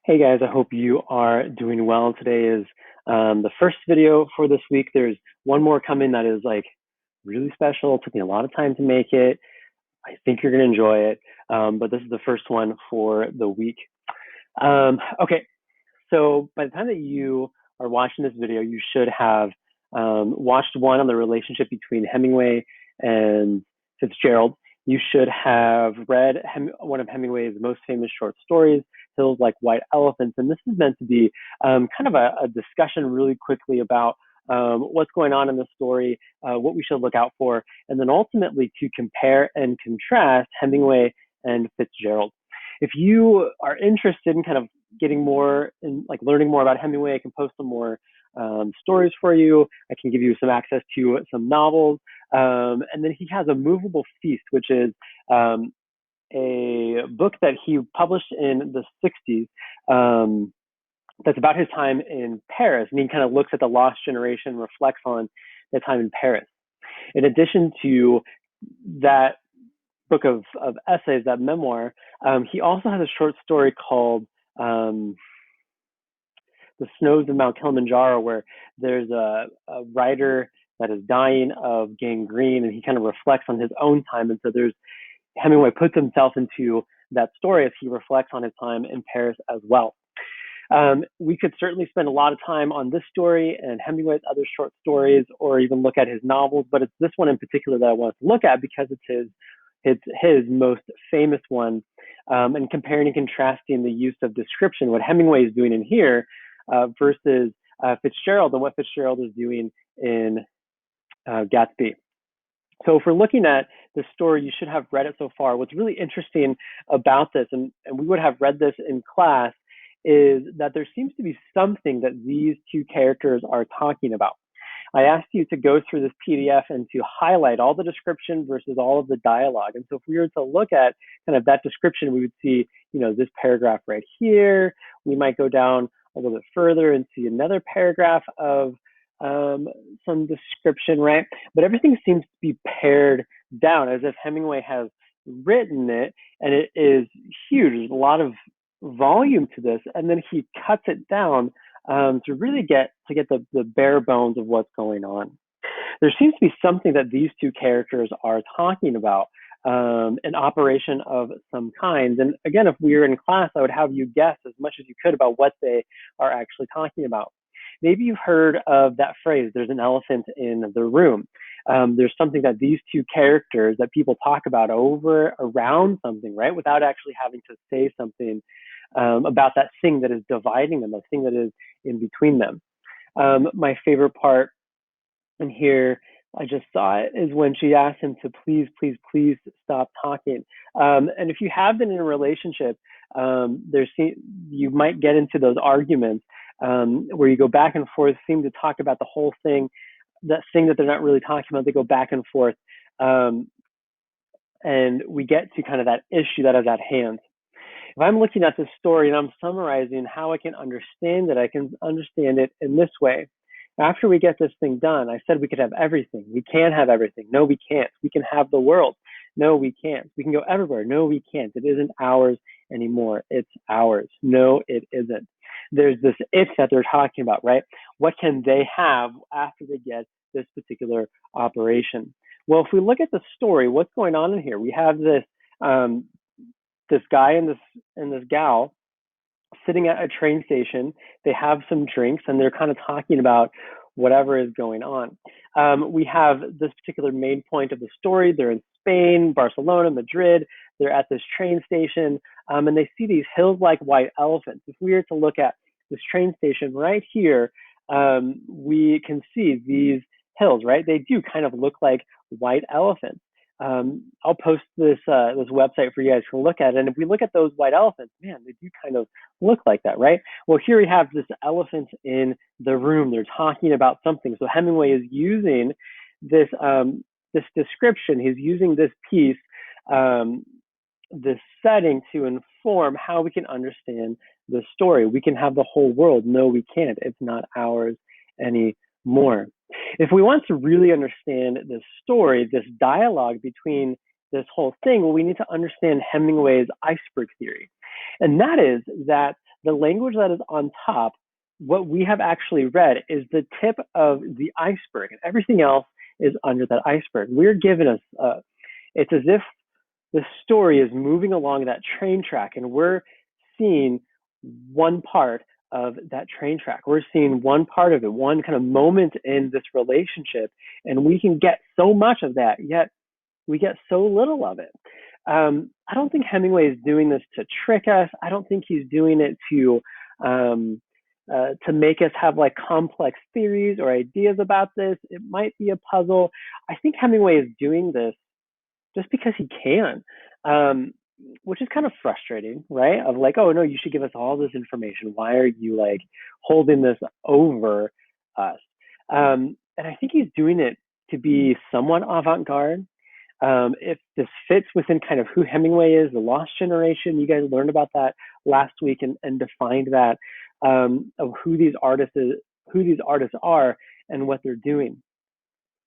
Hey guys, I hope you are doing well. Today is the first video for this week. There's one more coming that is like really special. It took me a lot of time to make it. I think you're going to enjoy it, but this is the first one for the week. Okay, so by the time that you are watching this video, you should have watched one on the relationship between Hemingway and Fitzgerald. You should have read one of Hemingway's most famous short stories, Hills Like White Elephants. And this is meant to be kind of a discussion really quickly about what's going on in the story, what we should look out for, and then ultimately to compare and contrast Hemingway and Fitzgerald. If you are interested in kind of getting more and like learning more about Hemingway, I can post some more stories for you. I can give you some access to some novels. And then he has A Movable Feast, which is a book that he published in the 60s that's about his time in Paris. And he kind of looks at the lost generation, reflects on the time in Paris. In addition to that book of essays, that memoir, he also has a short story called The Snows of Mount Kilimanjaro, where there's a writer that is dying of gangrene, and he kind of reflects on his own time. And so Hemingway puts himself into that story as he reflects on his time in Paris as well. We could certainly spend a lot of time on this story and Hemingway's other short stories, or even look at his novels, but it's this one in particular that I want to look at because it's his most famous one, and comparing and contrasting the use of description, what Hemingway is doing in here versus Fitzgerald and what Fitzgerald is doing in Gatsby. So if we're looking at the story, you should have read it so far. What's really interesting about this, and we would have read this in class, is that there seems to be something that these two characters are talking about. I asked you to go through this PDF and to highlight all the description versus all of the dialogue. And so if we were to look at kind of that description, we would see, this paragraph right here. We might go down a little bit further and see another paragraph of some description, right? But everything seems to be pared down as if Hemingway has written it, and it is huge. There's a lot of volume to this, and then he cuts it down to really get the bare bones of what's going on. There seems to be something that these two characters are talking about, an operation of some kind. And again, if we were in class, I would have you guess as much as you could about what they are actually talking about. Maybe you've heard of that phrase, there's an elephant in the room. There's something that these two characters that people talk about around something, right? Without actually having to say something about that thing that is dividing them, that thing that is in between them. My favorite part in here, I just saw it, is when she asked him to please stop talking. And if you have been in a relationship, you might get into those arguments where you go back and forth, seem to talk about the whole thing, that thing that they're not really talking about. They go back and forth, and we get to kind of that issue that is at hand. If I'm looking at this story and I'm summarizing how I can understand it, I can understand it in this way. After we get this thing done, I said we could have everything. We can have everything. No, we can't. We can have the world. No, we can't. We can go everywhere. No, we can't. It isn't ours anymore. It's ours. No, it isn't. There's this if that they're talking about, right? What can they have after they get this particular operation? Well, if we look at the story, what's going on in here? We have this guy and this gal sitting at a train station. They have some drinks and they're kind of talking about whatever is going on. We have this particular main point of the story. They're in Spain, Barcelona, Madrid. They're at this train station, and they see these hills like white elephants. If we were to look at this train station right here, we can see these hills, right? They do kind of look like white elephants. I'll post this website for you guys to look at. And if we look at those white elephants, man, they do kind of look like that, right? Well, here we have this elephant in the room. They're talking about something. So Hemingway is using this description. He's using this piece, this setting to inform how we can understand the story. We can have the whole world. No, we can't. It's not ours anymore. If we want to really understand this story, this dialogue between this whole thing, well, we need to understand Hemingway's iceberg theory. And that is that the language that is on top, what we have actually read is the tip of the iceberg, and everything else is under that iceberg. We're given it's as if the story is moving along that train track, and we're seeing one part of that train track. We're seeing one part of it, one kind of moment in this relationship, and we can get so much of that, yet we get so little of it. I don't think Hemingway is doing this to trick us. I don't think he's doing it to make us have like complex theories or ideas about this. It might be a puzzle. I think Hemingway is doing this just because he can, which is kind of frustrating, right? Of like, oh no, you should give us all this information. Why are you like holding this over us? And I think he's doing it to be somewhat avant-garde. If this fits within kind of who Hemingway is, the lost generation, you guys learned about that last week and defined that of who these artists are and what they're doing.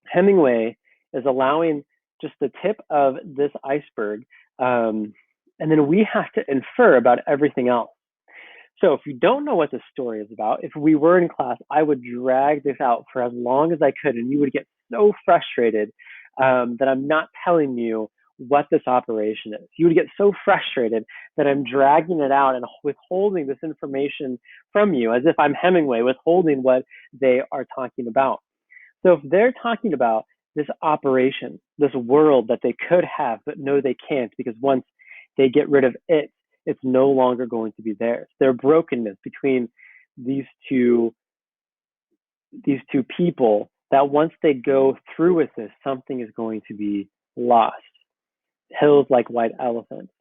Hemingway is allowing just the tip of this iceberg, and then we have to infer about everything else. So if you don't know what the story is about, if we were in class, I would drag this out for as long as I could, and you would get so frustrated that I'm not telling you what this operation is. You would get so frustrated that I'm dragging it out and withholding this information from you as if I'm Hemingway, withholding what they are talking about. So if they're talking about this operation, this world that they could have, but no, they can't, because once they get rid of it, it's no longer going to be theirs. Their brokenness between these two people, that once they go through with this, something is going to be lost. Hills like white elephants.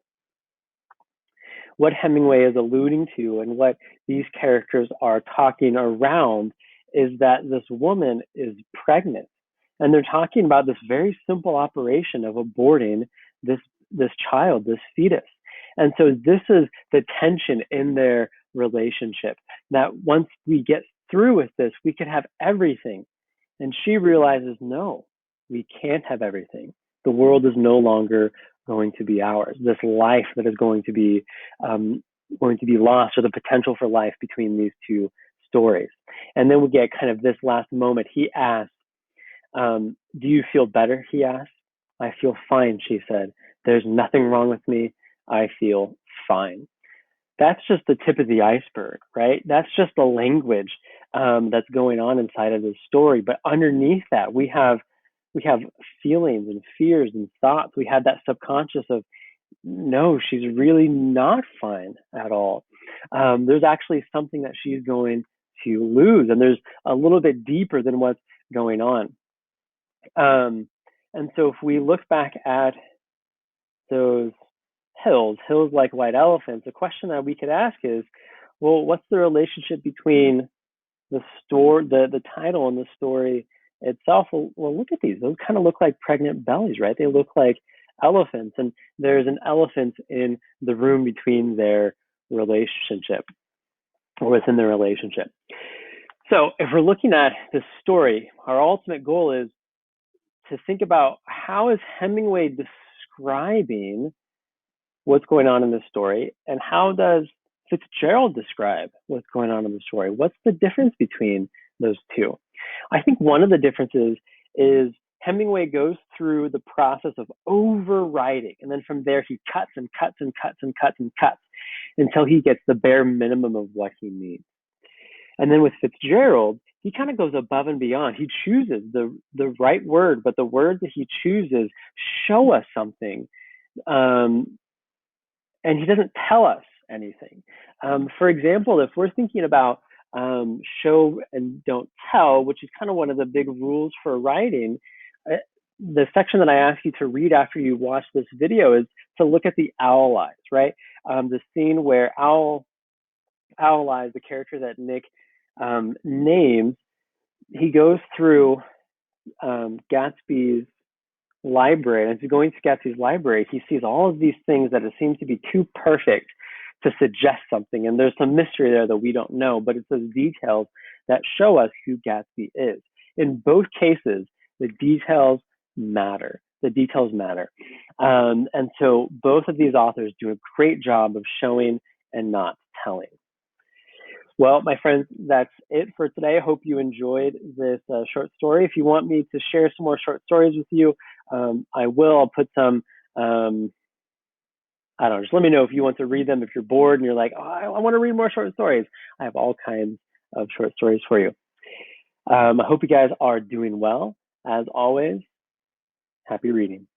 What Hemingway is alluding to and what these characters are talking around is that this woman is pregnant. And they're talking about this very simple operation of aborting this child, this fetus. And so this is the tension in their relationship, that once we get through with this, we could have everything. And she realizes, no, we can't have everything. The world is no longer going to be ours. This life that is going to be lost, or the potential for life between these two stories. And then we get kind of this last moment. He asks, do you feel better? He asked. I feel fine, she said. There's nothing wrong with me. I feel fine. That's just the tip of the iceberg, right? That's just the language that's going on inside of this story. But underneath that, we have feelings and fears and thoughts. We have that subconscious of, no, she's really not fine at all. There's actually something that she's going to lose, and there's a little bit deeper than what's going on. And so if we look back at those hills like white elephants, a question that we could ask is, well, what's the relationship between the title and the story itself? Well, look at these. Those kind of look like pregnant bellies, right? They look like elephants, and there's an elephant in the room between their relationship, or within their relationship. So if we're looking at this story, our ultimate goal is to think about, how is Hemingway describing what's going on in this story, and how does Fitzgerald describe what's going on in the story? What's the difference between those two? I think one of the differences is Hemingway goes through the process of overwriting, and then from there he cuts and cuts and cuts and cuts and cuts until he gets the bare minimum of what he needs. And then with Fitzgerald, he kind of goes above and beyond. He chooses the right word, but the words that he chooses show us something, and he doesn't tell us anything. For example, if we're thinking about show and don't tell, which is kind of one of the big rules for writing, the section that I ask you to read after you watch this video is to look at the owl eyes, right? The scene where Owl Eyes, the character that Nick names, he goes through Gatsby's library, and as he's going to Gatsby's library, he sees all of these things that seem to be too perfect to suggest something, and there's some mystery there that we don't know, but it's those details that show us who Gatsby is. In both cases, the details matter. The details matter. And so both of these authors do a great job of showing and not telling. Well, my friends, that's it for today. I hope you enjoyed this short story. If you want me to share some more short stories with you, I will. I'll put some. Um, I don't know. Just let me know if you want to read them. If you're bored and you're like, oh, I want to read more short stories, I have all kinds of short stories for you. I hope you guys are doing well. As always, happy reading.